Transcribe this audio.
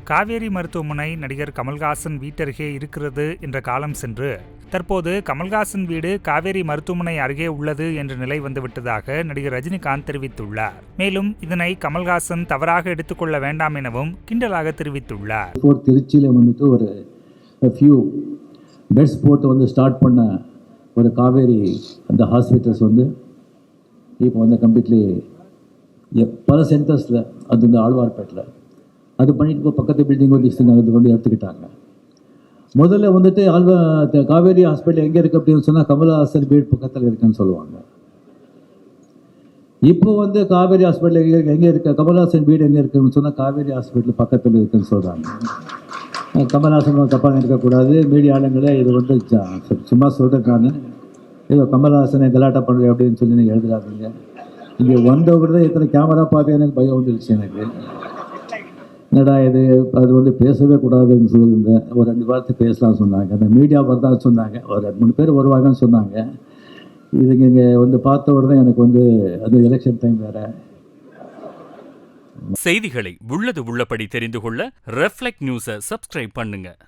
காவேரி மருத்துவமனை நடிகர் கமல்ஹாசன் வீட்டருகே இருக்கிறது என்ற காலம் சென்று தற்போது கமல்ஹாசன் வீடு காவேரி மருத்துவமனை அருகே உள்ளது என்ற நிலை வந்துவிட்டதாக நடிகர் ரஜினிகாந்த் தெரிவித்துள்ளார். மேலும் இதனை கமல்ஹாசன் தவறாக எடுத்துக்கொள்ள வேண்டாம் எனவும் கிண்டலாக தெரிவித்துள்ளார். திருச்சியில வந்துட்டு ஒரு ஃபியூ பெட்ஸ் போட்டு ஸ்டார்ட் பண்ண ஒரு காவேரி அந்த ஹாஸ்பிட்டல்ஸ் இப்போ கம்ப்ளீட்லி பல சென்டர்ஸில் அது ஆழ்வார்பேட்டில் அது பண்ணிட்டு இப்போ பக்கத்து பில்டிங் அது எடுத்துக்கிட்டாங்க. முதல்ல காவேரி ஹாஸ்பிட்டல் எங்கே இருக்குது அப்படின்னு சொன்னால் கமல்ஹாசன் வீடு பக்கத்தில் இருக்குன்னு சொல்லுவாங்க. இப்போ காவேரி ஹாஸ்பிட்டல் எங்கே இருக்க கமல்ஹாசன் வீடு எங்கே இருக்குன்னு சொன்னால் காவேரி ஹாஸ்பிட்டல் பக்கத்தில் இருக்குன்னு சொல்கிறாங்க. கமல்ஹாசன் தப்பாக இருக்கக்கூடாது, மீடியா ஆளுங்களே இது சும்மா சொல்கிறேன். நான் ஏதோ கமல்ஹாசனை கலாட்டா பண்ணுறேன் அப்படின்னு சொல்லி நீங்கள் எழுதுறாதீங்க. இங்கே வந்தவங்க இத்தனை கேமரா பார்த்து எனக்கு பயம் வந்துருச்சு. எனக்கு என்னடா இது அது பேசவே கூடாதுன்னு சொல்லியிருந்தேன். ஒரு 2 வாரத்தை பேசலாம்னு சொன்னாங்க. அந்த மீடியா வரதான் சொன்னாங்க. ஒரு 2-3 பேர் வருவாங்கன்னு சொன்னாங்க. இதுங்க இங்கே பார்த்த உடனே எனக்கு அது எலெக்ஷன் டைம் வேறு. செய்திகளை உள்ளது உள்ளபடி தெரிந்து கொள்ள ரெஃப்ளெக்ட் நியூஸை சப்ஸ்கிரைப் பண்ணுங்க.